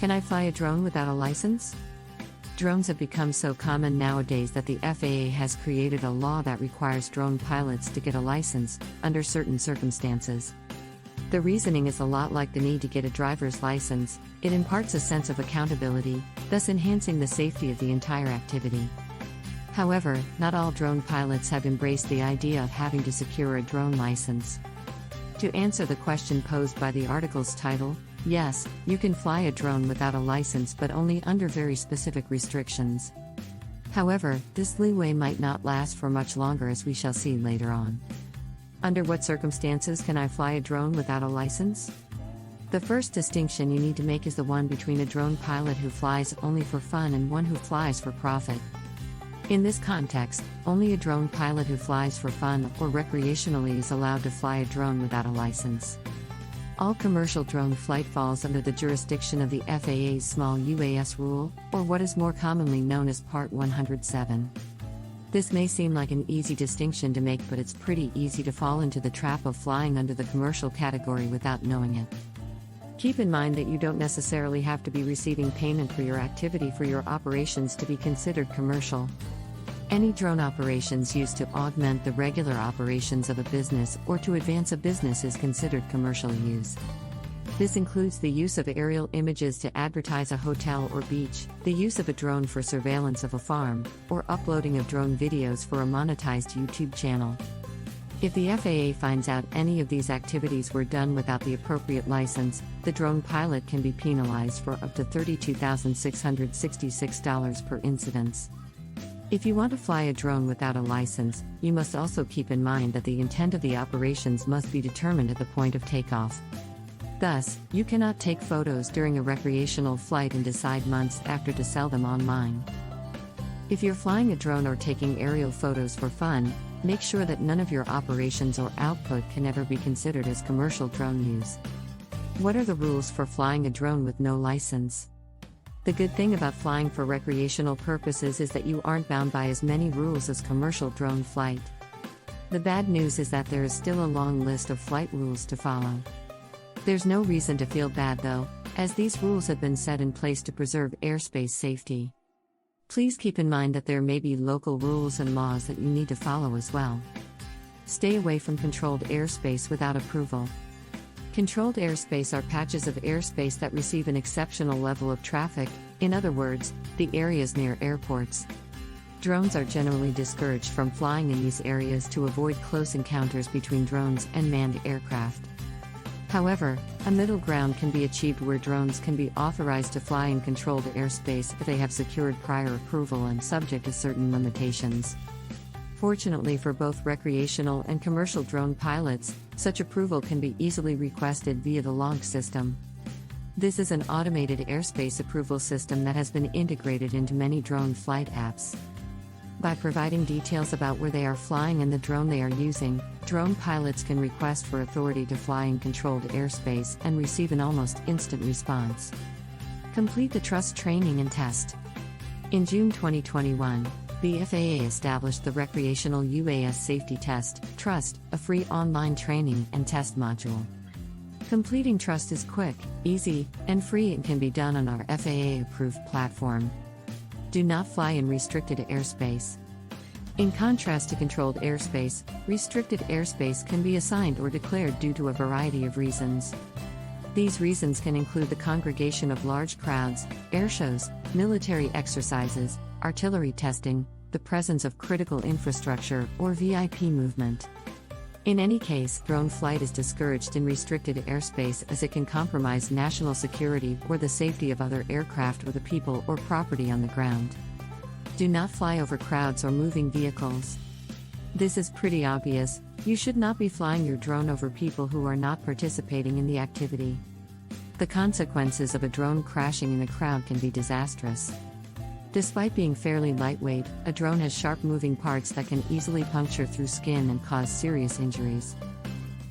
Can I fly a drone without a license? Drones have become so common nowadays that the FAA has created a law that requires drone pilots to get a license, under certain circumstances. The reasoning is a lot like the need to get a driver's license. It imparts a sense of accountability, thus enhancing the safety of the entire activity. However, not all drone pilots have embraced the idea of having to secure a drone license. To answer the question posed by the article's title, yes, you can fly a drone without a license but only under very specific restrictions. However, this leeway might not last for much longer, as we shall see later on. Under what circumstances can I fly a drone without a license? The first distinction you need to make is the one between a drone pilot who flies only for fun and one who flies for profit. In this context, only a drone pilot who flies for fun or recreationally is allowed to fly a drone without a license. All commercial drone flight falls under the jurisdiction of the FAA's Small UAS Rule, or what is more commonly known as Part 107. This may seem like an easy distinction to make, but it's pretty easy to fall into the trap of flying under the commercial category without knowing it. Keep in mind that you don't necessarily have to be receiving payment for your activity for your operations to be considered commercial. Any drone operations used to augment the regular operations of a business or to advance a business is considered commercial use. This includes the use of aerial images to advertise a hotel or beach, the use of a drone for surveillance of a farm, or uploading of drone videos for a monetized YouTube channel. If the FAA finds out any of these activities were done without the appropriate license, the drone pilot can be penalized for up to $32,666 per incidence. If you want to fly a drone without a license, you must also keep in mind that the intent of the operations must be determined at the point of takeoff. Thus, you cannot take photos during a recreational flight and decide months after to sell them online. If you're flying a drone or taking aerial photos for fun, make sure that none of your operations or output can ever be considered as commercial drone use. What are the rules for flying a drone with no license? The good thing about flying for recreational purposes is that you aren't bound by as many rules as commercial drone flight. The bad news is that there is still a long list of flight rules to follow. There's no reason to feel bad though, as these rules have been set in place to preserve airspace safety. Please keep in mind that there may be local rules and laws that you need to follow as well. Stay away from controlled airspace without approval. Controlled airspace are patches of airspace that receive an exceptional level of traffic, in other words, the areas near airports. Drones are generally discouraged from flying in these areas to avoid close encounters between drones and manned aircraft. However, a middle ground can be achieved where drones can be authorized to fly in controlled airspace if they have secured prior approval and subject to certain limitations. Fortunately for both recreational and commercial drone pilots, such approval can be easily requested via the LOG system. This is an automated airspace approval system that has been integrated into many drone flight apps. By providing details about where they are flying and the drone they are using, drone pilots can request for authority to fly in controlled airspace and receive an almost instant response. Complete the trust training and test. In June 2021, the FAA established the Recreational UAS Safety Test, TRUST, a free online training and test module. Completing TRUST is quick, easy, and free and can be done on our FAA-approved platform. Do not fly in restricted airspace. In contrast to controlled airspace, restricted airspace can be assigned or declared due to a variety of reasons. These reasons can include the congregation of large crowds, airshows, military exercises, artillery testing, the presence of critical infrastructure, or VIP movement. In any case, drone flight is discouraged in restricted airspace as it can compromise national security or the safety of other aircraft or the people or property on the ground. Do not fly over crowds or moving vehicles. This is pretty obvious. You should not be flying your drone over people who are not participating in the activity. The consequences of a drone crashing in a crowd can be disastrous. Despite being fairly lightweight, a drone has sharp moving parts that can easily puncture through skin and cause serious injuries.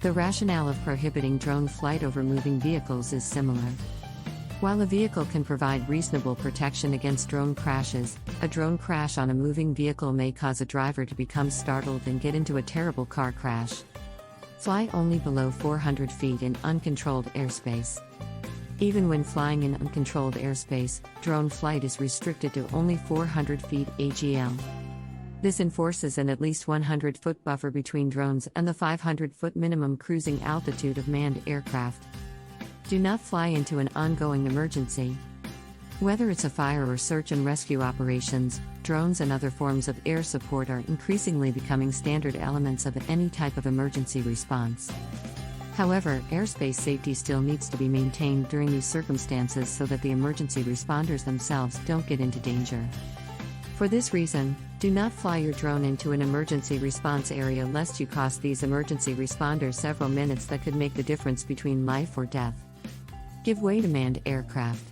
The rationale of prohibiting drone flight over moving vehicles is similar. While a vehicle can provide reasonable protection against drone crashes, a drone crash on a moving vehicle may cause a driver to become startled and get into a terrible car crash. Fly only below 400 feet in uncontrolled airspace. Even when flying in uncontrolled airspace, drone flight is restricted to only 400 feet AGL. This enforces an at least 100-foot buffer between drones and the 500-foot minimum cruising altitude of manned aircraft. Do not fly into an ongoing emergency. Whether it's a fire or search and rescue operations, drones and other forms of air support are increasingly becoming standard elements of any type of emergency response. However, airspace safety still needs to be maintained during these circumstances so that the emergency responders themselves don't get into danger. For this reason, do not fly your drone into an emergency response area lest you cost these emergency responders several minutes that could make the difference between life or death. Give way to manned aircraft.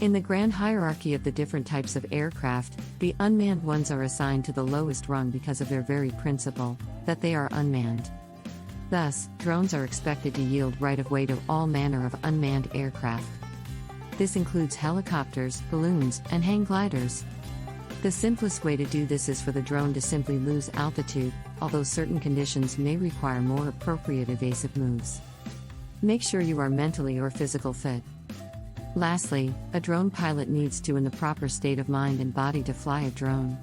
In the grand hierarchy of the different types of aircraft, the unmanned ones are assigned to the lowest rung because of their very principle, that they are unmanned. Thus, drones are expected to yield right-of-way to all manner of unmanned aircraft. This includes helicopters, balloons, and hang gliders. The simplest way to do this is for the drone to simply lose altitude, although certain conditions may require more appropriate evasive moves. Make sure you are mentally or physically fit. Lastly, a drone pilot needs to in the proper state of mind and body to fly a drone.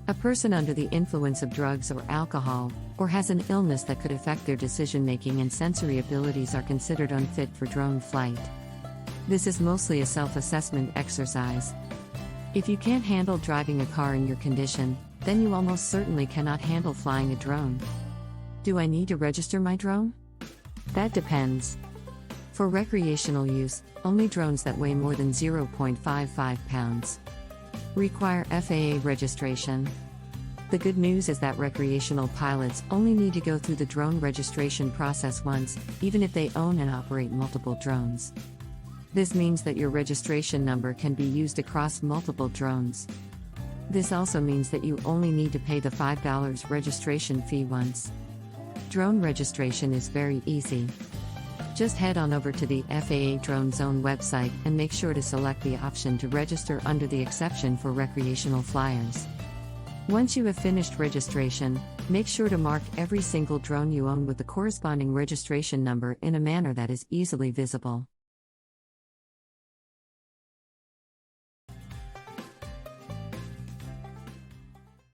A person under the influence of drugs or alcohol, or has an illness that could affect their decision-making and sensory abilities are considered unfit for drone flight. This is mostly a self-assessment exercise. If you can't handle driving a car in your condition, then you almost certainly cannot handle flying a drone. Do I need to register my drone? That depends. For recreational use, only drones that weigh more than 0.55 pounds require FAA registration. The good news is that recreational pilots only need to go through the drone registration process once, even if they own and operate multiple drones. This means that your registration number can be used across multiple drones. This also means that you only need to pay the $5 registration fee once. Drone registration is very easy. Just head on over to the FAA Drone Zone website and make sure to select the option to register under the exception for recreational flyers. Once you have finished registration, make sure to mark every single drone you own with the corresponding registration number in a manner that is easily visible.